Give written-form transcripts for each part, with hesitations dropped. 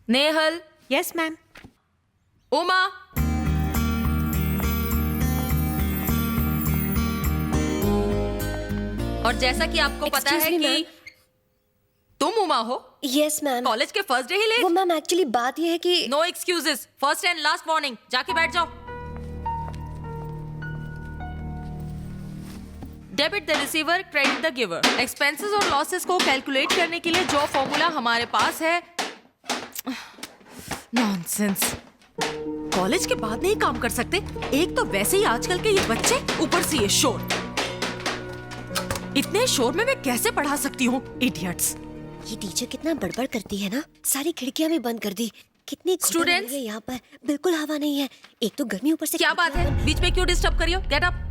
Nehal. Yes ma'am. Uma. और जैसा कि आपको पता है कि तुम उमा हो। Yes ma'am. कॉलेज के फर्स्ट डे ही लेट। वो मैम एक्चुअली बात ये है कि no excuses, first and last warning. जाके बैठ जाओ। Debit the receiver, credit the giver. Expenses और लॉसेस को कैलकुलेट करने के लिए जो फॉर्मूला हमारे पास है, नॉनसेंस। कॉलेज के बाद नहीं काम कर सकते। एक तो वैसे ही आजकल के ये बच्चे, ऊपर से ये शोर। इतने शोर में मैं कैसे पढ़ा सकती हूँ? इडियट्स। ये टीचर कितना बड़बड़ करती है ना, सारी खिड़कियां भी बंद कर दी। कितनी स्टूडेंट्स यहाँ पर बिल्कुल हवा नहीं है। एक तो गर्मी, ऊपर से क्या बात है? बीच में क्यों डिस्टर्ब कर रही हो? Get up.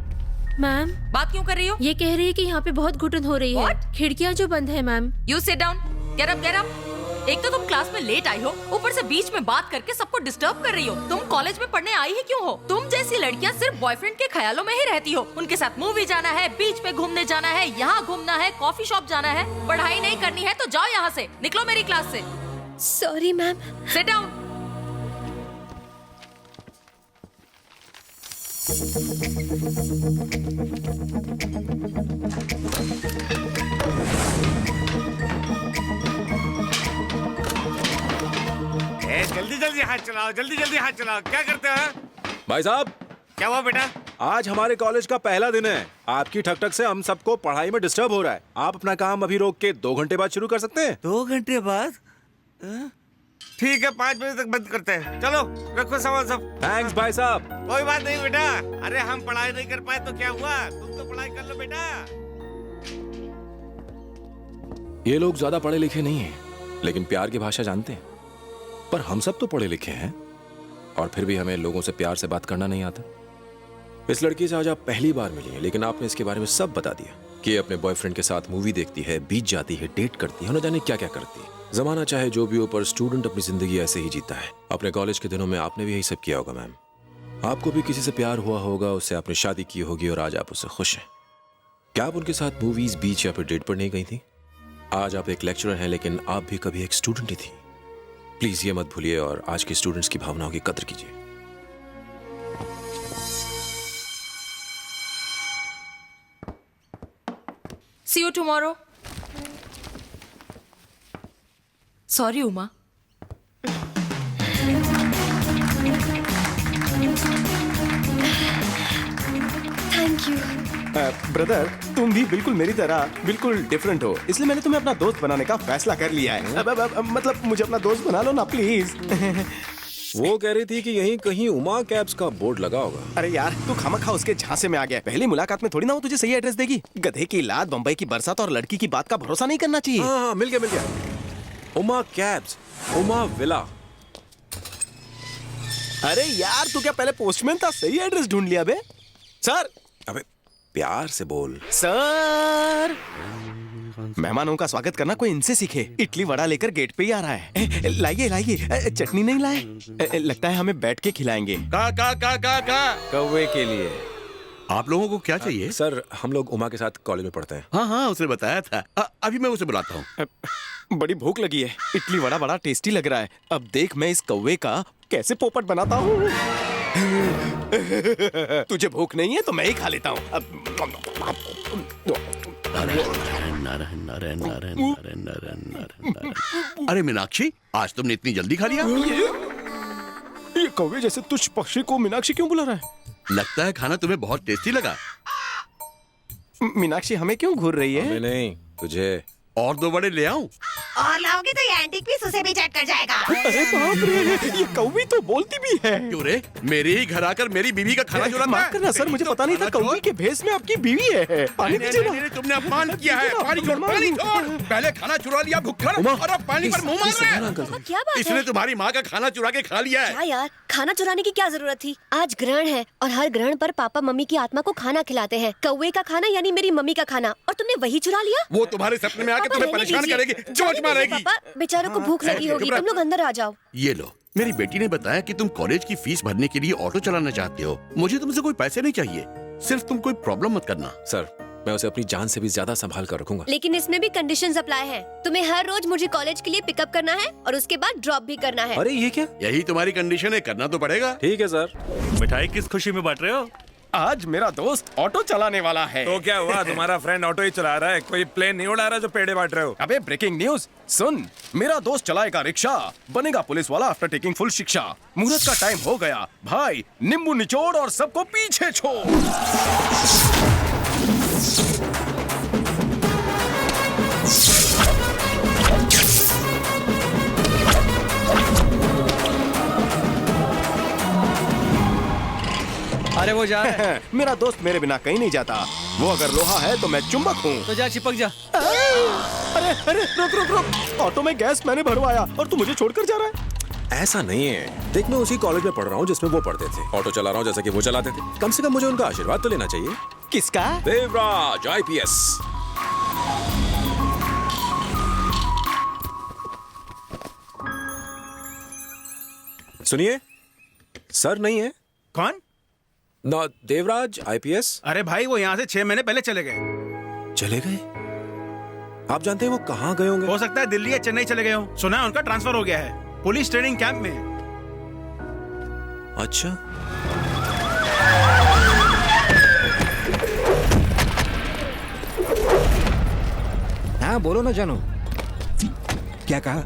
मैम बात क्यों कर रही हो? ये कह रही है कि यहाँ पे बहुत घुटन हो रही है। खिड़कियाँ जो बंद है ma'am. You sit down. Get up, get up. एक तो तुम क्लास में लेट आई हो, ऊपर से बीच में बात करके सबको डिस्टर्ब कर रही हो। तुम कॉलेज में पढ़ने आई ही क्यों हो? तुम जैसी लड़कियां सिर्फ बॉयफ्रेंड के ख्यालों में ही रहती हो। उनके साथ मूवी जाना है, बीच पे घूमने जाना है, यहाँ घूमना है, कॉफी शॉप जाना है। पढ़ाई नहीं करनी है तो जाओ यहाँ से, निकलो मेरी क्लास से। Sorry ma'am. Sit down. जल्दी जल्दी हाथ चलाओ, जल्दी जल्दी हाथ चलाओ। क्या करते हो? भाई साहब, क्या हुआ बेटा? आज हमारे कॉलेज का पहला दिन है। आपकी ठक-ठक से हम सबको पढ़ाई में डिस्टर्ब हो रहा है। आप अपना काम अभी रोक के 2 घंटे बाद शुरू कर सकते हैं। 2 घंटे बाद? ठीक है, 5 बजे तक बंद करते हैं। चलो रखो सामान सब। थैंक्स भाई साहब। कोई बात नहीं बेटा। अरे हम पढ़ाई नहीं कर पाए तो क्या हुआ? तुम तो पढ़ाई कर लो बेटा। ये लोग ज्यादा पढ़े लिखे नहीं हैं, लेकिन प्यार की भाषा जानते हैं। पर हम सब तो पढ़े लिखे हैं, और फिर भी हमें लोगों से प्यार से बात करना नहीं आता। इस लड़की से आज आप पहली बार मिली हैं, लेकिन आपने इसके बारे में सब बता दिया कि ये अपने बॉयफ्रेंड के साथ मूवी देखती है, बीच जाती है, डेट करती है, न जाने क्या क्या करती है। जमाना चाहे जो भी हो, पर स्टूडेंट अपनी जिंदगी ऐसे ही जीता है। अपने कॉलेज के दिनों में आपने भी यही सब किया होगा मैम। आपको भी किसी से प्यार हुआ होगा, उससे आपने शादी की होगी और आज आप उससे खुश हैं। क्या आप उनके साथ मूवीज, बीच या फिर डेट पर नहीं गई थी? आज आप एक लेक्चरर हैं, लेकिन आप भी कभी एक स्टूडेंट ही थी। प्लीज ये मत भूलिए और आज के स्टूडेंट्स की भावनाओं की कदर कीजिए। See you tomorrow. Sorry, Uma. Thank you. Brother, तुम भी बिल्कुल मेरी तरह बिल्कुल डिफरेंट हो, इसलिए मैंने तुम्हें अपना दोस्त बनाने का फैसला कर लिया है। मतलब मुझे अपना दोस्त बना लो ना प्लीज। वो कह रही थी कि यहीं कहीं उमा कैब्स का बोर्ड लगा होगा। अरे यार, तू खामखा उसके झांसे में आ गया। पहली मुलाकात में थोड़ी ना वो तुझे सही एड्रेस देगी। गधे की लात, बम्बई की बरसात और लड़की की बात का भरोसा नहीं करना चाहिए। हाँ, मिल गया मिल गया। Uma cabs, Uma villa. अरे यार, तू क्या पहले पोस्टमैन था? सही एड्रेस ढूंढ लिया बे। सर। अबे प्यार से बोल। सर, मेहमानों का स्वागत करना कोई इनसे सीखे। इडली वड़ा लेकर गेट पे ही आ रहा है। लाइए लाइए। चटनी नहीं लाए? लगता है हमें बैठ के खिलाएंगे। का कौवे के लिए। आप लोगों को क्या चाहिए? सर, हम लोग उमा के साथ कॉलेज में पढ़ते हैं। हाँ हाँ, उसने बताया था। अभी मैं उसे बुलाता हूँ। बड़ी भूख लगी है। इडली वड़ा बड़ा टेस्टी लग रहा है। अब देख मैं इस कौवे का कैसे पोपट बनाता हूँ। तुझे भूख नहीं है तो मैं ही खा लेता हूँ। अरे मीनाक्षी, आज तुमने इतनी जल्दी खा लिया? ये कौवे जैसे तुच्छ पक्षी को मीनाक्षी क्यों बुला रहा है? लगता है खाना तुम्हें बहुत टेस्टी लगा। मीनाक्षी हमें क्यों घूर रही है? हमें नहीं, तुझे। और 2 बड़े ले आऊं? और लाओगे तो ये एंटीक पीस उसे भी चट कर जाएगा। अरे बाप रे, ये कौवी तो बोलती भी है। क्यों रे? मेरे ही घर आकर मेरी बीवी का खाना चुराता है? माफ करना सर, मुझे पता नहीं था कौवी के भेष में आपकी बीवी है। पानी दीजिए ना। तुमने अपमान किया है। पानी छोड़, पानी छोड़। पहले खाना चुरा लिया भुक्खड़, और अब पानी पर मुंह मार रहा है। क्या बात इसने है? तुम्हारी माँ का खाना चुरा के खा लिया क्या है। यार, खाना चुराने की क्या जरूरत थी? आज ग्रहण है और हर ग्रहण पर पापा मम्मी की आत्मा को खाना खिलाते हैं। कौवे का खाना यानी मेरी मम्मी का खाना, और तुमने वही चुरा लिया। वो तुम्हारे सपने में आके तुम्हें परेशान करेगी, चोट मारेगी। पापा, बेचारों को भूख लगी होगी, तुम लोग अंदर आ जाओ। ये लो, मेरी बेटी ने बताया कि तुम कॉलेज की फीस भरने के लिए ऑटो चलाना चाहते हो। मुझे तुमसे कोई पैसे नहीं चाहिए, सिर्फ तुम कोई प्रॉब्लम मत करना। सर, मैं उसे अपनी जान से भी ज्यादा संभाल कर रखूंगा। लेकिन इसमें भी कंडीशंस अप्लाई है। तुम्हें हर रोज मुझे कॉलेज के लिए पिकअप करना है और उसके बाद ड्रॉप भी करना है। अरे ये क्या? यही तुम्हारी कंडीशन है, करना तो पड़ेगा। ठीक है सर। मिठाई किस खुशी में बांट रहे हो? आज मेरा दोस्त ऑटो चलाने वाला है। तो क्या हुआ, तुम्हारा फ्रेंड ऑटो ही चला रहा है, कोई प्लेन नहीं उड़ा रहा जो पेड़े बांट रहे हो। अबे ब्रेकिंग न्यूज सुन, मेरा दोस्त चलाएगा रिक्शा, बनेगा पुलिस वाला आफ्टर टेकिंग फुल शिक्षा। मुहूर्त का टाइम हो गया भाई, नींबू निचोड़ और सबको पीछे छोड़। अरे वो जा रहा है। मेरा दोस्त मेरे बिना कहीं नहीं जाता। वो अगर लोहा है तो मैं चुंबक हूँ। तो जा चिपक जा। अरे अरे रुक रुक रुक, ऑटो में गैस मैंने भरवाया और तू मुझे छोड़कर जा रहा है। ऐसा नहीं है, देख मैं उसी कॉलेज में पढ़ रहा हूँ जिसमें वो पढ़ते थे। ऑटो चला रहा हूँ जैसे कि वो चलाते थे। कम से कम मुझे उनका आशीर्वाद तो लेना चाहिए। किसका? देवराज IPS। सुनिए, सर नहीं है। कौन? ना, देवराज IPS। अरे भाई वो यहाँ से 6 महीने पहले चले गए। चले गए? आप जानते हैं वो कहाँ गए होंगे? हो सकता है दिल्ली या चेन्नई चले गए हो। सुना है उनका ट्रांसफर हो गया है पुलिस ट्रेनिंग कैंप में। अच्छा। हाँ बोलो ना जानू। क्या कहा?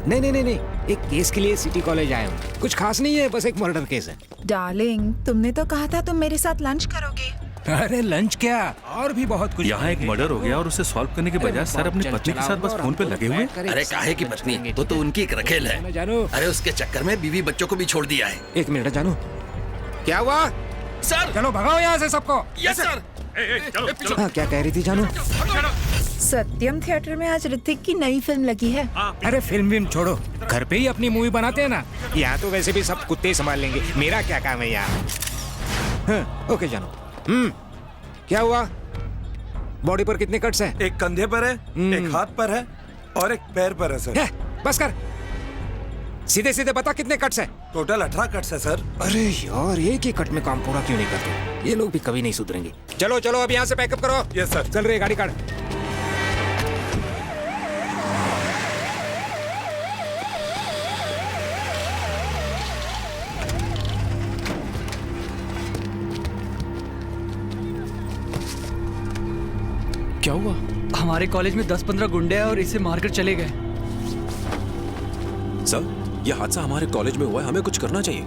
नहीं नहीं नहीं नहीं, एक केस के लिए सिटी कॉलेज आया हूँ। कुछ खास नहीं है, बस एक मर्डर केस है। डार्लिंग, तुमने तो कहा था तुम मेरे साथ लंच करोगे। अरे लंच क्या, और भी बहुत कुछ। यहाँ एक मर्डर हो गया और उसे सॉल्व करने के बजाय सर अपनी पत्नी के साथ बस फोन पे लगे हुए। अरे काहे की पत्नी, तो उनकी एक रखेल है। जानू, अरे उसके चक्कर में बीवी बच्चों को भी छोड़ दिया है। एक मिनट जानू, क्या हुआ? सर चलो भगाओ यहाँ से सबको। Yes sir. हाँ क्या कह रही थी जानू? सत्यम थिएटर में आज ऋतिक की नई फिल्म लगी है। अरे फिल्म छोड़ो, घर पे ही अपनी मूवी बनाते हैं ना। यहाँ तो वैसे भी सब कुत्ते संभाल लेंगे, मेरा क्या काम है यहाँ। हाँ, ओके जानू। क्या हुआ? बॉडी पर कितने कट्स हैं? एक कंधे पर है, एक हाथ पर है और एक पैर पर है सर। बस कर, सीधे सीधे बता कितने कट्स हैं? टोटल 18 कट्स है सर। अरे यार, एक ही कट में काम पूरा क्यों नहीं करते? ये लोग भी कभी नहीं सुधरेंगे। चलो चलो अब यहाँ से पैकअप करो। Yes sir. चल रही गाड़ी काट। क्या हुआ? हमारे कॉलेज में 10-15 गुंडे हैं और इसे मारकर चले गए। सर, ये हादसा हमारे कॉलेज में हुआ है, हमें कुछ करना चाहिए।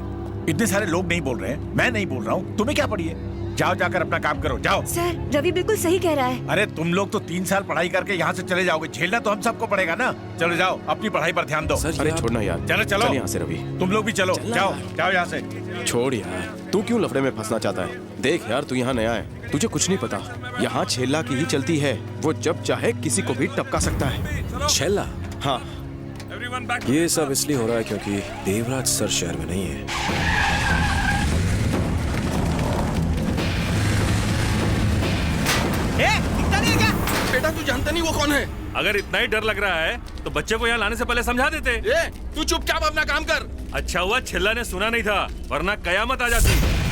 इतने सारे लोग नहीं बोल रहे हैं, मैं नहीं बोल रहा हूँ, तुम्हें क्या पड़ी है? जाओ जाकर अपना काम करो, जाओ। सर, रवि बिल्कुल सही कह रहा है। अरे तुम लोग तो 3 साल पढ़ाई करके यहाँ से चले जाओगे, झेलना तो हम सबको पड़ेगा ना। चलो जाओ, अपनी पढ़ाई पर ध्यान दो। सर, अरे छोड़ना यार। चलो चलो यहाँ से रवि। तुम लोग भी चलो, जाओ जाओ यहाँ से। छोड़ यार, तू क्यों लफड़े में फंसना चाहता है? देख यार, तू यहाँ नया है, तुझे कुछ नहीं पता। यहाँ छेला की ही चलती है, वो जब चाहे किसी को भी टपका सकता है। छेला? हाँ। ये सब इसलिए हो रहा है क्योंकि देवराज सर शहर में नहीं है। बेटा तू जानता नहीं वो कौन है? अगर इतना ही डर लग रहा है तो बच्चे को यहाँ लाने से पहले समझा देते। तू चुपचाप अपना काम कर। अच्छा हुआ छिल्ला ने सुना नहीं था, वरना कयामत आ जाती।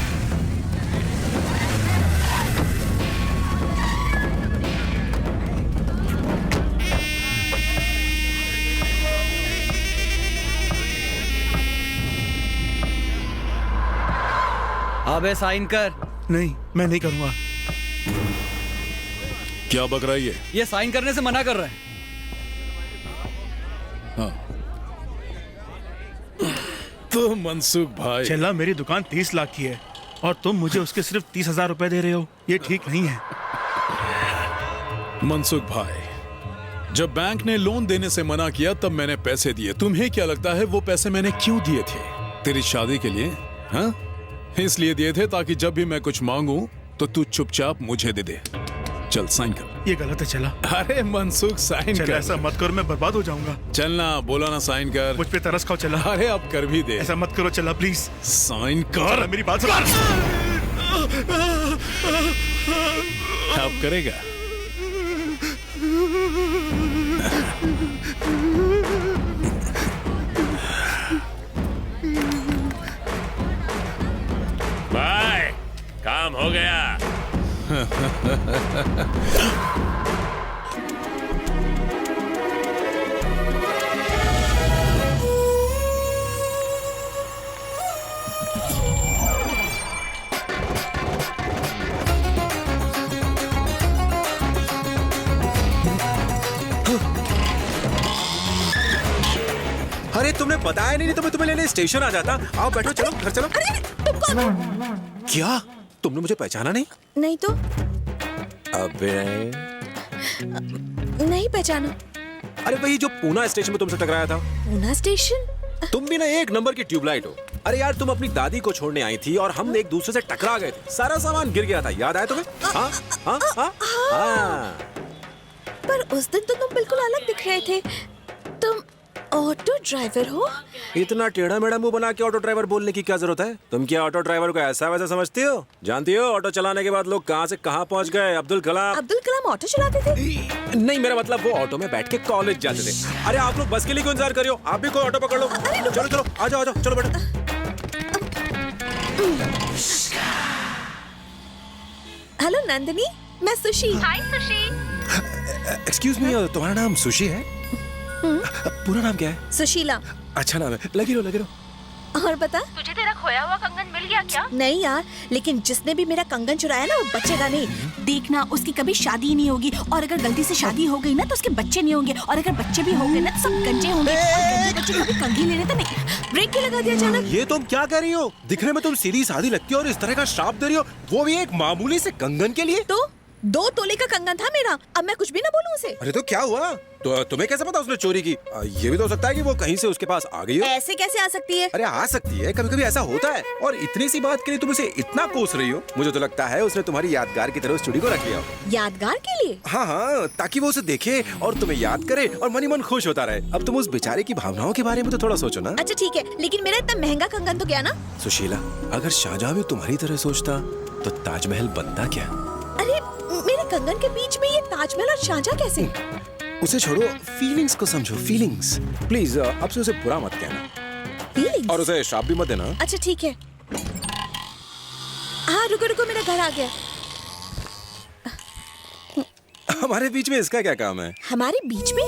अबे साइन कर। नहीं, मैं नहीं करूँगा। क्या बक रहा है ये साइन करने से मना कर रहा है। तो मनसुख भाई, चला, मेरी दुकान 30 लाख की है और तुम मुझे उसके सिर्फ 30,000 रुपए दे रहे हो, ये ठीक नहीं है। मनसुख भाई, जब बैंक ने लोन देने से मना किया तब मैंने पैसे दिए। तुम्हें क्या लगता है वो पैसे मैंने क्यों दिए थे? तेरी शादी के लिए? हाँ, इसलिए दिए थे ताकि जब भी मैं कुछ मांगूं तो तू चुपचाप मुझे दे दे। चल साइन कर। ये गलत है चला। अरे मनसुख साइन कर। ऐसा मत करो, मैं बर्बाद हो जाऊंगा। चलना, बोला ना साइन कर। मुझ पे तरस खाओ चला। अरे अब कर भी दे। ऐसा मत करो चला, प्लीज साइन कर। चला, मेरी बात सुन। अब करेगा? बाय, काम हो गया। अरे तुमने बताया नहीं तो मैं तुम्हें लेने स्टेशन आ जाता। आओ बैठो, चलो घर चलो। अरे तुम कौन? क्या तुमने मुझे पहचाना नहीं? नहीं तो अबे नहीं पहचाना। अरे वही जो पूना स्टेशन में तुमसे टकराया था। पूना स्टेशन? तुम भी ना एक नंबर की ट्यूबलाइट हो। अरे यार तुम अपनी दादी को छोड़ने आई थी और हम एक दूसरे से टकरा गए थे, सारा सामान गिर गया था, याद आया तुम्हें? हाँ हाँ हाँ हाँ। पर उस दिन तो तुम बिल्कुल अलग दिख रहे थे। तुम ऑटो ड्राइवर हो? इतना टेढ़ा मेढ़ा मुंह बना के ऑटो ड्राइवर बोलने की क्या जरूरत है? तुम क्या ऑटो ड्राइवर को ऐसा वैसा समझती हो? जानती हो ऑटो चलाने के बाद लोग कहाँ से कहाँ पहुँच गए? अब्दुल कलाम। अब्दुल कलाम ऑटो चलाते थे? नहीं, मेरा मतलब वो ऑटो में बैठ के कॉलेज जाते थे। अरे आप लोग बस के लिए क्यों इंतजार कर रहे हो? आप भी कोई ऑटो पकड़ लो। चलो चलो आ जाओ चलो बैठो। हेलो नंदिनी, मैं सुशी। हाय सुशी। एक्सक्यूज मी, तुम्हारा नाम सुशी है? पूरा नाम क्या है? सुशीला। अच्छा नाम है, लगी रहो। और बता, तुझे तेरा खोया हुआ कंगन मिल गया क्या? नहीं यार, लेकिन जिसने भी मेरा कंगन चुराया ना वो बचेगा नहीं। देखना उसकी कभी शादी ही नहीं होगी, और अगर गलती से शादी हो गई ना तो उसके बच्चे नहीं होंगे, और अगर बच्चे भी हो गए ना तो सब गंजे होंगे। और गंजे बच्चे कभी कंघी लेने तो नहीं। ब्रेक क्यों लगा दिया अचानक? ये तुम क्या कर रही हो? दिखने में तुम सीधी सादी लगती हो और इस तरह का श्राप दे रही हो, वो भी एक मामूली से कंगन के लिए। तो 2 तोले का कंगन था मेरा, अब मैं कुछ भी ना बोलूं उसे। अरे तो क्या हुआ? तो तुम्हें कैसे पता उसने चोरी की? ये भी तो हो सकता है कि वो कहीं से उसके पास आ गई हो। ऐसे कैसे आ सकती है? अरे आ सकती है, कभी कभी ऐसा होता है। और इतनी सी बात के लिए तुम उसे इतना कोस रही हो, मुझे तो लगता है उसने तुम्हारी यादगार की तरह उस चूड़ी को रख लिया हो। यादगार के लिए? हाँ, ताकि वो उसे देखे और तुम्हें याद करे और मन ही मन खुश होता रहे। अब तुम उस बेचारे की भावनाओं के बारे में तो थोड़ा सोचो ना। अच्छा ठीक है, लेकिन मेरा इतना महंगा कंगन तो गया ना। सुशीला, अगर शाहजहां भी तुम्हारी तरह सोचता तो ताजमहल बनता क्या? अरे मेरे कंगन के बीच में ये ताजमहल और शाहजहां कैसे? उसे छोड़ो, फीलिंग्स को समझो, फीलिंग्स। प्लीज अब से उसे बुरा मत कहना। फीलिंग्स? और उसे श्राप भी मत देना। अच्छा ठीक है। हाँ रुको, मेरा घर आ गया। हमारे बीच में इसका क्या काम है? हमारे बीच में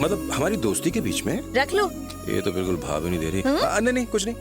मतलब हमारी दोस्ती के बीच में? रख लो। ये तो बिल्कुल भाव ही नहीं दे रही। नहीं कुछ नहीं।